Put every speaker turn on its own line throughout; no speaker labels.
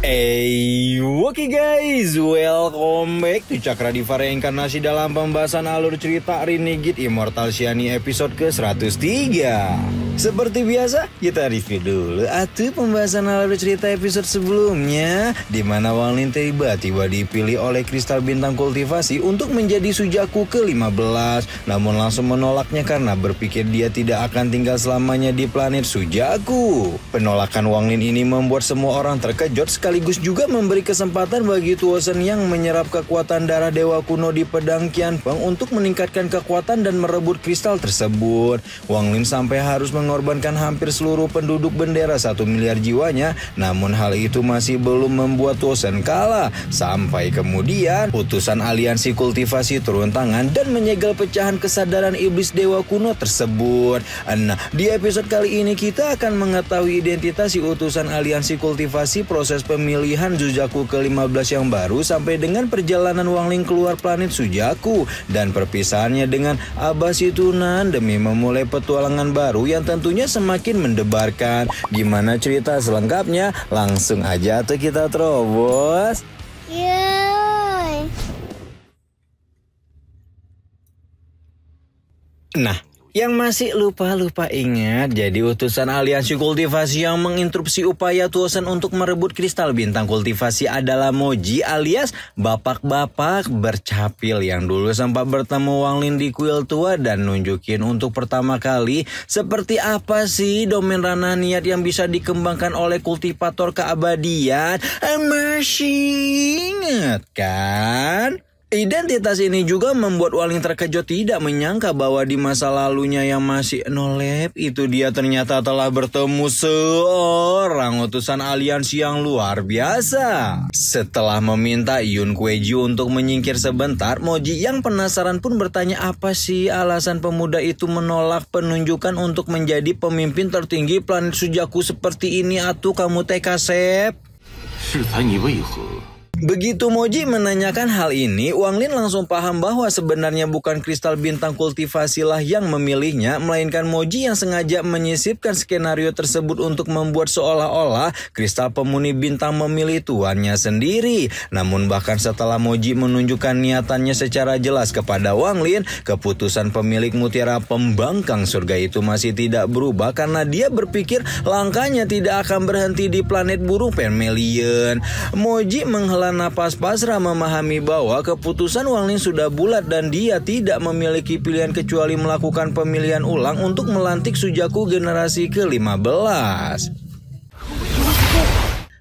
Oke guys, welcome back to Cakra Diva Reinkarnasi dalam pembahasan alur cerita Renegade Immortal Shiny episode ke-103. Seperti biasa, kita review dulu pembahasan alur cerita episode sebelumnya, di mana Wanglin tiba-tiba dipilih oleh Kristal Bintang Kultivasi untuk menjadi Sujaku ke-15, namun langsung menolaknya karena berpikir dia tidak akan tinggal selamanya di planet Sujaku. Penolakan Wanglin ini membuat semua orang terkejut, sekaligus juga memberi kesempatan bagi Tuosen yang menyerap kekuatan darah dewa kuno di pedang Qianfeng untuk meningkatkan kekuatan dan merebut kristal tersebut. Wanglin sampai harus mengorbankan hampir seluruh penduduk bendera 1 miliar jiwanya, namun hal itu masih belum membuat Tuosen kalah. Sampai kemudian utusan aliansi kultivasi turun tangan dan menyegel pecahan kesadaran iblis dewa kuno tersebut. Nah, di episode kali ini kita akan mengetahui identitas si utusan aliansi kultivasi, proses pemilihan Sujaku ke-15 yang baru, sampai dengan perjalanan Wanglin keluar planet Sujaku dan perpisahannya dengan Abah Situnan demi memulai petualangan baru yang tentunya semakin mendebarkan. Gimana cerita selengkapnya? Langsung aja tuh kita terobos.
Yeay.
Nah, yang masih lupa ingat, jadi utusan aliansi kultivasi yang menginterupsi upaya Tuosen untuk merebut kristal bintang kultivasi adalah Moji alias bapak-bapak bercapil yang dulu sempat bertemu Wanglin di kuil tua dan nunjukin untuk pertama kali seperti apa sih domain ranah niat yang bisa dikembangkan oleh kultivator keabadian. Masih ingat kan? Identitas ini juga membuat Wanglin terkejut, tidak menyangka bahwa di masa lalunya yang masih nolep itu dia ternyata telah bertemu seorang utusan aliansi yang luar biasa. Setelah meminta Yun Kueji untuk menyingkir sebentar, Moji yang penasaran pun bertanya apa sih alasan pemuda itu menolak penunjukan untuk menjadi pemimpin tertinggi planet Sujaku seperti ini atuh kamu teh Kasep. Begitu Moji menanyakan hal ini, Wanglin langsung paham bahwa sebenarnya bukan kristal bintang kultivasi lah yang memilihnya, melainkan Moji yang sengaja menyisipkan skenario tersebut untuk membuat seolah-olah kristal pemuni bintang memilih tuannya sendiri. Namun bahkan setelah Moji menunjukkan niatannya secara jelas kepada Wanglin, keputusan pemilik mutiara pembangkang surga itu masih tidak berubah karena dia berpikir langkahnya tidak akan berhenti di planet burung Vermilion. Moji menghela napas pasrah, memahami bahwa keputusan Wanglin sudah bulat dan dia tidak memiliki pilihan kecuali melakukan pemilihan ulang untuk melantik Sujaku generasi ke-15.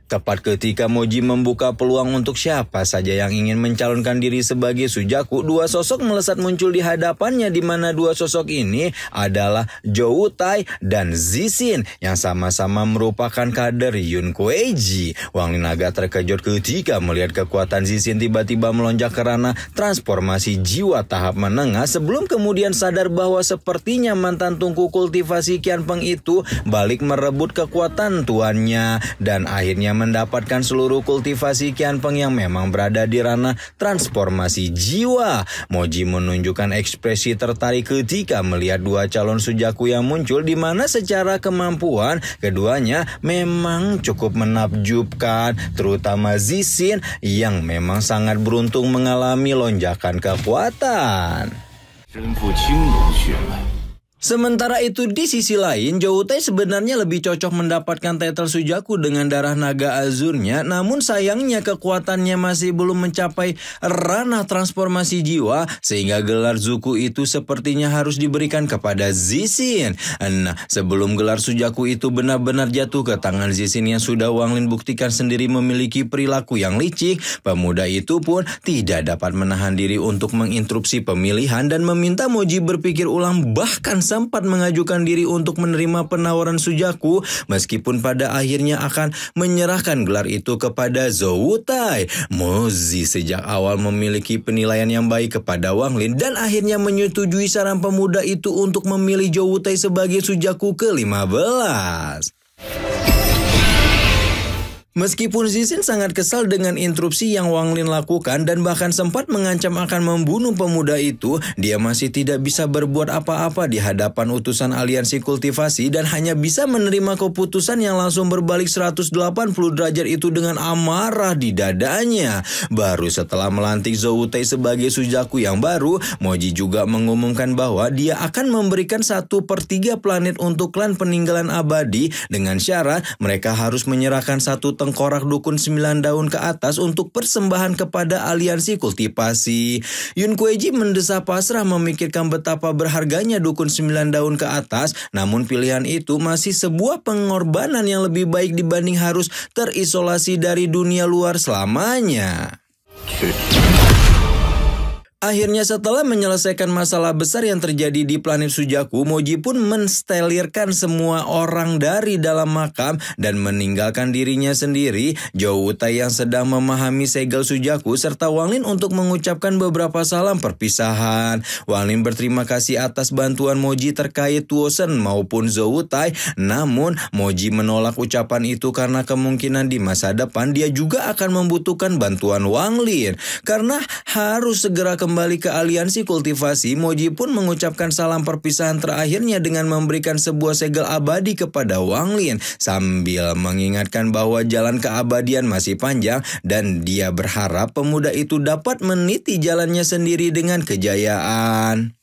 Tepat ketika Moji membuka peluang untuk siapa saja yang ingin mencalonkan diri sebagai Sujaku, dua sosok melesat muncul di hadapannya, di mana dua sosok ini adalah Zhou Tai dan Zixin yang sama-sama merupakan kader Yun Kueji. Wanglin agak terkejut ketika melihat kekuatan Zixin tiba-tiba melonjak ke ranah transformasi jiwa tahap menengah, sebelum kemudian sadar bahwa sepertinya mantan tungku kultivasi Qianfeng itu balik merebut kekuatan tuannya dan akhirnya mendapatkan seluruh kultivasi Qianfeng yang memang berada di ranah transformasi jiwa. Moji menunjukkan ekspresi tertarik ketika melihat dua calon Sujaku yang muncul, di mana secara kemampuan keduanya memang cukup menakjubkan, terutama Zixin yang memang sangat beruntung mengalami lonjakan kekuatan. Sementara itu di sisi lain, Zhou Tai sebenarnya lebih cocok mendapatkan title Sujaku dengan darah naga azurnya, namun sayangnya kekuatannya masih belum mencapai ranah transformasi jiwa, sehingga gelar Zuku itu sepertinya harus diberikan kepada Zixin. Nah, sebelum gelar Sujaku itu benar-benar jatuh ke tangan Zixin yang sudah Wanglin buktikan sendiri memiliki perilaku yang licik, pemuda itu pun tidak dapat menahan diri untuk menginterupsi pemilihan dan meminta Moji berpikir ulang, bahkan sempat mengajukan diri untuk menerima penawaran Sujaku, meskipun pada akhirnya akan menyerahkan gelar itu kepada Zhou Tai. Moji sejak awal memiliki penilaian yang baik kepada Wanglin dan akhirnya menyetujui saran pemuda itu untuk memilih Zhou Tai sebagai Sujaku ke-15. Meskipun Zixin sangat kesal dengan interupsi yang Wang Lin lakukan dan bahkan sempat mengancam akan membunuh pemuda itu, dia masih tidak bisa berbuat apa-apa di hadapan utusan aliansi kultivasi dan hanya bisa menerima keputusan yang langsung berbalik 180 derajat itu dengan amarah di dadanya. Baru setelah melantik Zhou Wutai sebagai Sujaku yang baru, Moji juga mengumumkan bahwa dia akan memberikan 1/3 planet untuk klan peninggalan abadi dengan syarat mereka harus menyerahkan satu tengkorak dukun 9 daun ke atas untuk persembahan kepada aliansi kultivasi. Yun Kueji mendesak pasrah memikirkan betapa berharganya dukun 9 daun ke atas, namun pilihan itu masih sebuah pengorbanan yang lebih baik dibanding harus terisolasi dari dunia luar selamanya. Akhirnya setelah menyelesaikan masalah besar yang terjadi di planet Sujaku, Moji pun menstelirkan semua orang dari dalam makam dan meninggalkan dirinya sendiri, Zhou Wutai yang sedang memahami segel Sujaku serta Wang Lin untuk mengucapkan beberapa salam perpisahan. Wang Lin berterima kasih atas bantuan Moji terkait Tuo Shen maupun Zhou Wutai, namun Moji menolak ucapan itu karena kemungkinan di masa depan dia juga akan membutuhkan bantuan Wang Lin. Karena harus segera kembali ke aliansi kultivasi, Moji pun mengucapkan salam perpisahan terakhirnya dengan memberikan sebuah segel abadi kepada Wang Lin sambil mengingatkan bahwa jalan keabadian masih panjang dan dia berharap pemuda itu dapat meniti jalannya sendiri dengan kejayaan.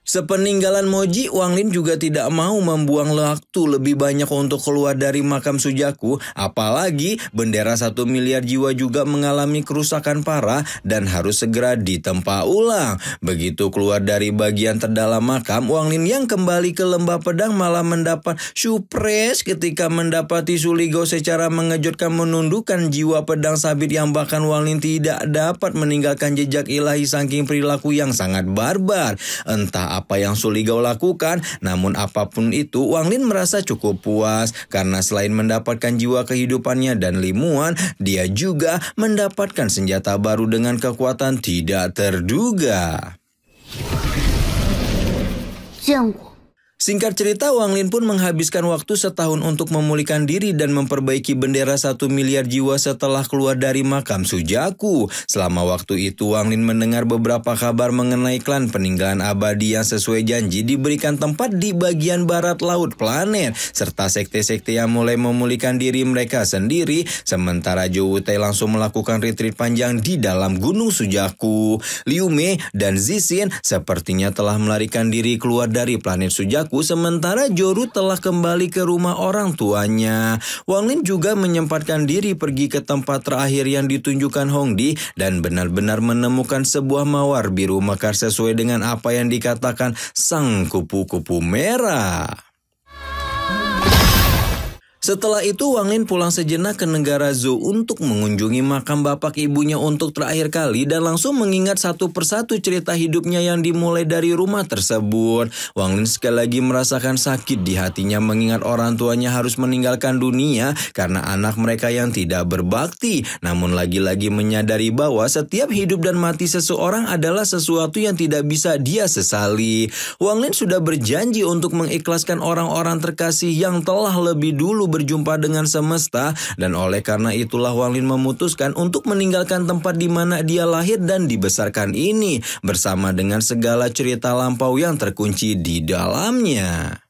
Sepeninggalan Moji, Wang Lin juga tidak mau membuang waktu lebih banyak untuk keluar dari makam Sujaku, apalagi bendera 1 miliar jiwa juga mengalami kerusakan parah dan harus segera ditempa ulang. Begitu keluar dari bagian terdalam makam, Wang Lin yang kembali ke lembah pedang malah mendapat surprise ketika mendapati Suligao secara mengejutkan menundukkan jiwa pedang sabit yang bahkan Wang Lin tidak dapat meninggalkan jejak ilahi saking perilaku yang sangat barbar. Entah apa yang Suligao lakukan, namun apapun itu Wang Lin merasa cukup puas karena selain mendapatkan jiwa kehidupannya dan limuan, dia juga mendapatkan senjata baru dengan kekuatan tidak terduga. Singkat cerita, Wang Lin pun menghabiskan waktu setahun untuk memulihkan diri dan memperbaiki bendera 1 miliar jiwa setelah keluar dari makam Sujaku. Selama waktu itu, Wang Lin mendengar beberapa kabar mengenai klan peninggalan abadi yang sesuai janji diberikan tempat di bagian barat laut planet, serta sekte-sekte yang mulai memulihkan diri mereka sendiri, sementara Zhou Wutai langsung melakukan retreat panjang di dalam gunung Sujaku. Liu Mei dan Zixin sepertinya telah melarikan diri keluar dari planet Sujaku, sementara Joru telah kembali ke rumah orang tuanya. Wang Lin juga menyempatkan diri pergi ke tempat terakhir yang ditunjukkan Hongdi dan benar-benar menemukan sebuah mawar biru mekar sesuai dengan apa yang dikatakan sang kupu-kupu merah. Setelah itu, Wang Lin pulang sejenak ke negara Zhou untuk mengunjungi makam bapak ibunya untuk terakhir kali dan langsung mengingat satu persatu cerita hidupnya yang dimulai dari rumah tersebut. Wang Lin sekali lagi merasakan sakit di hatinya mengingat orang tuanya harus meninggalkan dunia karena anak mereka yang tidak berbakti. Namun lagi-lagi menyadari bahwa setiap hidup dan mati seseorang adalah sesuatu yang tidak bisa dia sesali. Wang Lin sudah berjanji untuk mengikhlaskan orang-orang terkasih yang telah lebih dulu berjumpa dengan semesta, dan oleh karena itulah Wang Lin memutuskan untuk meninggalkan tempat di mana dia lahir dan dibesarkan ini bersama dengan segala cerita lampau yang terkunci di dalamnya.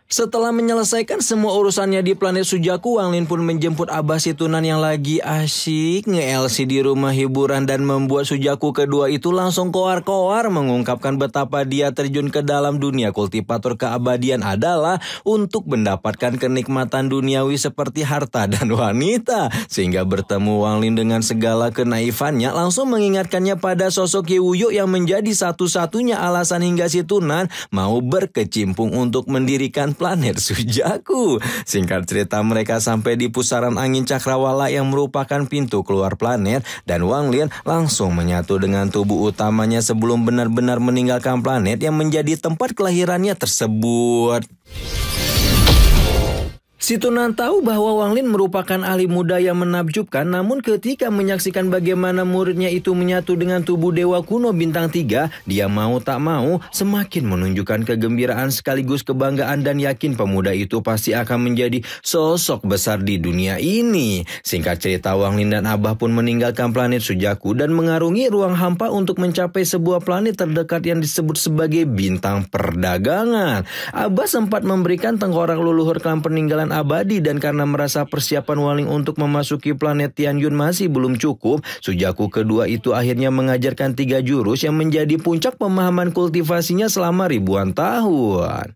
Setelah menyelesaikan semua urusannya di planet Sujaku, Wang Lin pun menjemput Abah Situnan yang lagi asyik nge-LC di rumah hiburan dan membuat Sujaku kedua itu langsung koar-koar mengungkapkan betapa dia terjun ke dalam dunia kultivator keabadian adalah untuk mendapatkan kenikmatan duniawi seperti harta dan wanita. Sehingga bertemu Wang Lin dengan segala kenaifannya langsung mengingatkannya pada sosok Ye Wuyo yang menjadi satu-satunya alasan hingga Situnan mau berkecimpung untuk mendirikan planet Sujaku. Singkat cerita, mereka sampai di pusaran angin cakrawala yang merupakan pintu keluar planet dan Wang Lin langsung menyatu dengan tubuh utamanya sebelum benar-benar meninggalkan planet yang menjadi tempat kelahirannya tersebut. Si Tunan tahu bahwa Wang Lin merupakan ahli muda yang menakjubkan, namun ketika menyaksikan bagaimana muridnya itu menyatu dengan tubuh dewa kuno bintang 3, dia mau tak mau semakin menunjukkan kegembiraan sekaligus kebanggaan dan yakin pemuda itu pasti akan menjadi sosok besar di dunia ini. Singkat cerita, Wang Lin dan Abah pun meninggalkan planet Sujaku dan mengarungi ruang hampa untuk mencapai sebuah planet terdekat yang disebut sebagai bintang perdagangan. Abah sempat memberikan tengkorak leluhur klan peninggalan abadi, dan karena merasa persiapan Wang Lin untuk memasuki planet Tianyun masih belum cukup, Sujaku kedua itu akhirnya mengajarkan 3 jurus yang menjadi puncak pemahaman kultivasinya selama ribuan tahun.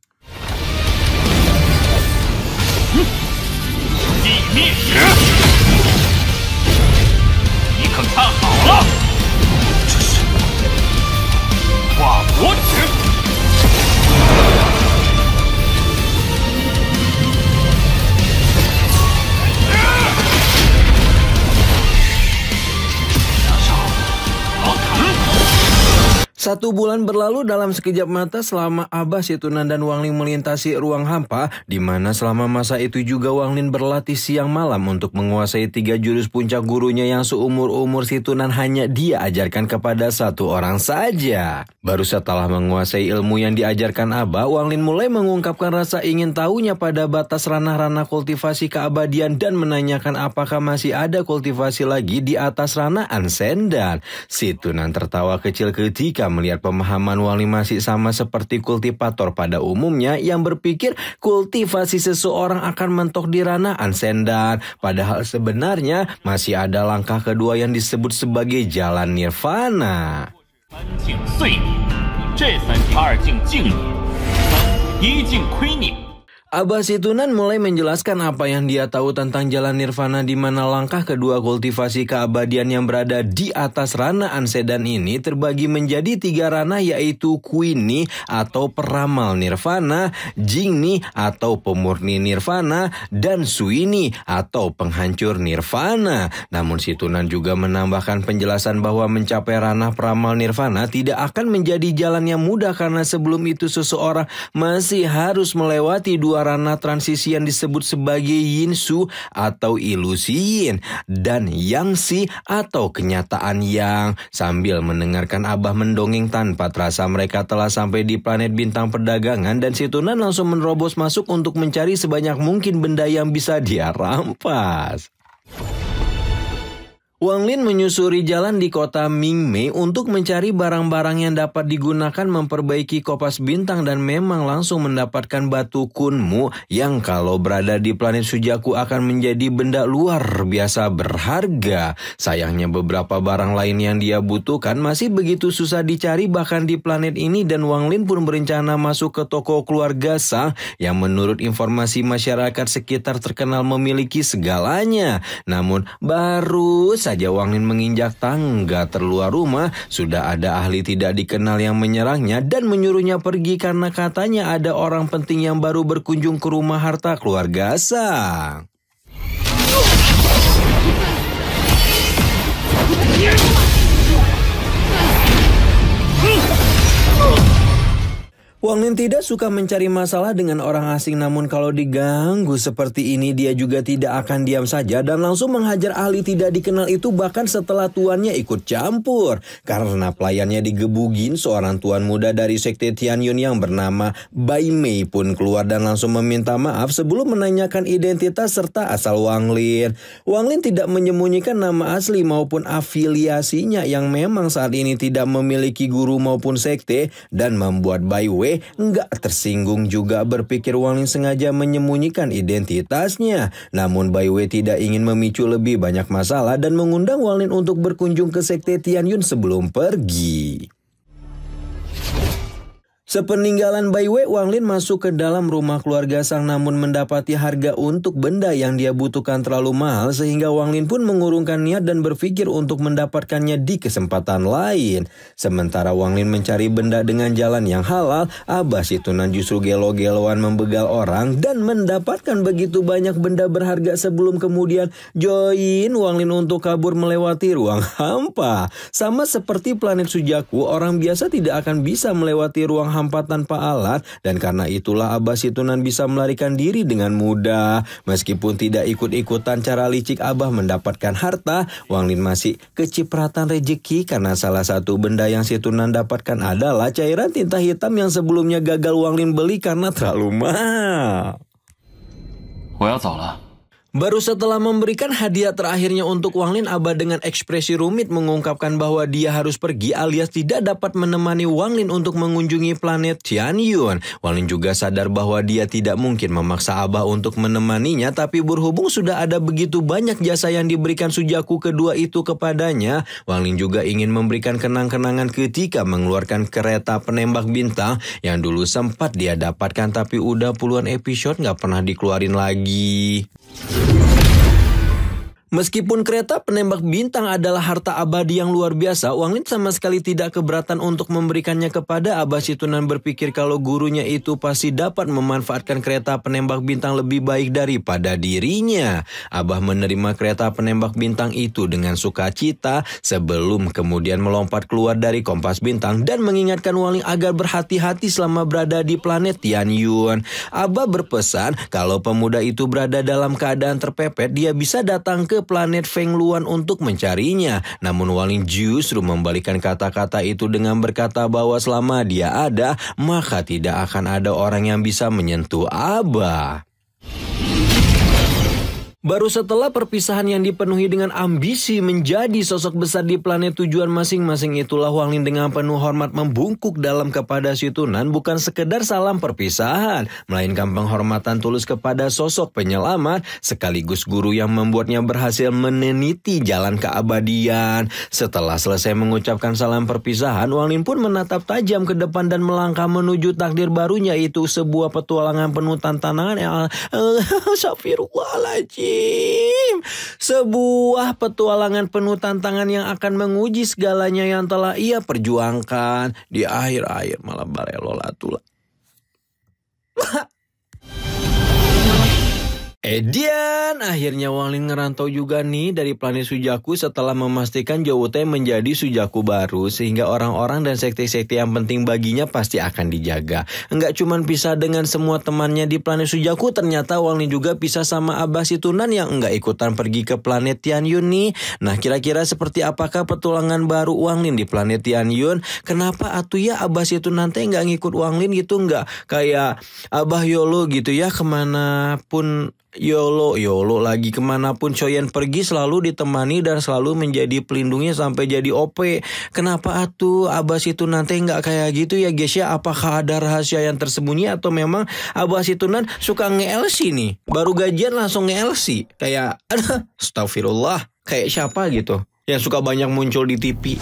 Satu bulan berlalu dalam sekejap mata selama Abah, Si Tunan, dan Wang Lin melintasi ruang hampa, di mana selama masa itu juga Wang Lin berlatih siang malam untuk menguasai 3 jurus puncak gurunya yang seumur-umur Si Tunan hanya dia ajarkan kepada 1 orang saja. Baru setelah menguasai ilmu yang diajarkan Abah, Wang Lin mulai mengungkapkan rasa ingin tahunya pada batas ranah-ranah kultivasi keabadian dan menanyakan apakah masih ada kultivasi lagi di atas ranah Ansendan. Si Tunan tertawa kecil ketika melihat pemahaman Wang Lin masih sama seperti kultivator pada umumnya yang berpikir kultivasi seseorang akan mentok di ranah Ansendan. Padahal sebenarnya masih ada langkah kedua yang disebut sebagai jalan nirvana. Abah Si Tunan mulai menjelaskan apa yang dia tahu tentang jalan nirvana, di mana langkah kedua kultivasi keabadian yang berada di atas ranah Ansendan ini terbagi menjadi 3 ranah, yaitu Kuini atau peramal nirvana, Jingni atau pemurni nirvana, dan Suini atau penghancur nirvana. Namun Si Tunan juga menambahkan penjelasan bahwa mencapai ranah peramal nirvana tidak akan menjadi jalan yang mudah karena sebelum itu seseorang masih harus melewati 2 ranah transisi yang disebut sebagai Yin-Su atau ilusi Yin dan Yang-Si atau kenyataan Yang. Sambil mendengarkan Abah mendongeng tanpa terasa, mereka telah sampai di planet bintang perdagangan dan Si Tunan langsung menerobos masuk untuk mencari sebanyak mungkin benda yang bisa dia rampas. Wang Lin menyusuri jalan di kota Mingmei untuk mencari barang-barang yang dapat digunakan memperbaiki kopas bintang dan memang langsung mendapatkan batu Kunmu yang kalau berada di planet Sujaku akan menjadi benda luar biasa berharga. Sayangnya beberapa barang lain yang dia butuhkan masih begitu susah dicari bahkan di planet ini, dan Wang Lin pun berencana masuk ke toko keluarga Sang yang menurut informasi masyarakat sekitar terkenal memiliki segalanya. Namun baru saja Wang Lin menginjak tangga terluar rumah, sudah ada ahli tidak dikenal yang menyerangnya dan menyuruhnya pergi karena katanya ada orang penting yang baru berkunjung ke rumah harta keluarga Sang. Wang Lin tidak suka mencari masalah dengan orang asing, namun kalau diganggu seperti ini dia juga tidak akan diam saja dan langsung menghajar ahli tidak dikenal itu bahkan setelah tuannya ikut campur. Karena pelayannya digebugin, seorang tuan muda dari sekte Tianyun yang bernama Bai Mei pun keluar dan langsung meminta maaf sebelum menanyakan identitas serta asal Wang Lin. Wang Lin tidak menyembunyikan nama asli maupun afiliasinya yang memang saat ini tidak memiliki guru maupun sekte, dan membuat Bai Wei nggak tersinggung juga berpikir Wang Lin sengaja menyembunyikan identitasnya. Namun Bai Wei tidak ingin memicu lebih banyak masalah dan mengundang Wang Lin untuk berkunjung ke sekte Tianyun sebelum pergi. Sepeninggalan Bai Wei, Wang Lin masuk ke dalam rumah keluarga Sang namun mendapati harga untuk benda yang dia butuhkan terlalu mahal sehingga Wang Lin pun mengurungkan niat dan berpikir untuk mendapatkannya di kesempatan lain. Sementara Wang Lin mencari benda dengan jalan yang halal, Abah Si Tunan justru gelo-geloan membegal orang dan mendapatkan begitu banyak benda berharga sebelum kemudian join Wang Lin untuk kabur melewati ruang hampa. Sama seperti planet Sujaku, orang biasa tidak akan bisa melewati ruang hampa hampa tanpa alat, dan karena itulah Abah Situnan bisa melarikan diri dengan mudah. Meskipun tidak ikut-ikutan cara licik Abah mendapatkan harta, Wang Lin masih kecipratan rejeki karena salah satu benda yang Situnan dapatkan adalah cairan tinta hitam yang sebelumnya gagal Wang Lin beli karena terlalu mahal.
我要走了。
Baru setelah memberikan hadiah terakhirnya untuk Wang Lin, Abah dengan ekspresi rumit mengungkapkan bahwa dia harus pergi alias tidak dapat menemani Wang Lin untuk mengunjungi planet Tianyun. Wang Lin juga sadar bahwa dia tidak mungkin memaksa Abah untuk menemaninya, tapi berhubung sudah ada begitu banyak jasa yang diberikan Sujaku kedua itu kepadanya, Wang Lin juga ingin memberikan kenang-kenangan ketika mengeluarkan kereta penembak bintang yang dulu sempat dia dapatkan tapi udah puluhan episode gak pernah dikeluarin lagi. Meskipun kereta penembak bintang adalah harta abadi yang luar biasa, Wang Lin sama sekali tidak keberatan untuk memberikannya kepada Abah Situnan, berpikir kalau gurunya itu pasti dapat memanfaatkan kereta penembak bintang lebih baik daripada dirinya. Abah menerima kereta penembak bintang itu dengan sukacita sebelum kemudian melompat keluar dari kompas bintang dan mengingatkan Wang Lin agar berhati-hati selama berada di planet Tianyun. Abah berpesan kalau pemuda itu berada dalam keadaan terpepet, dia bisa datang ke planet Feng Luan untuk mencarinya. Namun Wang Lin justru membalikan kata-kata itu dengan berkata bahwa selama dia ada, maka tidak akan ada orang yang bisa menyentuh Abah. Baru setelah perpisahan yang dipenuhi dengan ambisi menjadi sosok besar di planet tujuan masing-masing, itulah Wang Lin dengan penuh hormat membungkuk dalam kepada Situnan, bukan sekedar salam perpisahan, melainkan penghormatan tulus kepada sosok penyelamat sekaligus guru yang membuatnya berhasil meneliti jalan keabadian. Setelah selesai mengucapkan salam perpisahan, Wang Lin pun menatap tajam ke depan dan melangkah menuju takdir barunya, itu sebuah petualangan penuh tantangan yang Astagfirullahaladzim. Sebuah petualangan penuh tantangan yang akan menguji segalanya yang telah ia perjuangkan. Di akhir-akhir malah balelolatulah. Edian, akhirnya Wang Lin ngerantau juga nih dari planet Sujaku setelah memastikan Zhou Tei menjadi Sujaku baru, sehingga orang-orang dan sekte-sekte yang penting baginya pasti akan dijaga. Enggak cuman pisah dengan semua temannya di planet Sujaku, ternyata Wang Lin juga pisah sama Abah Situnan yang enggak ikutan pergi ke planet Tianyun nih. Nah, kira-kira seperti apakah petualangan baru Wang Lin di planet Tianyun? Kenapa atuh ya Abah Situnan teh enggak ngikut Wang Lin gitu, enggak kayak Abah Yolo gitu ya, kemanapun Yolo lagi kemanapun Choyen pergi selalu ditemani dan selalu menjadi pelindungnya sampai jadi OP. Kenapa atuh Abah Situnan teh nggak kayak gitu ya guys ya? Apakah ada rahasia yang tersembunyi atau memang Abah Situnan suka nge-LC nih? Baru gajian langsung nge-LC. Kayak astagfirullah, kayak siapa gitu yang suka banyak muncul di TV.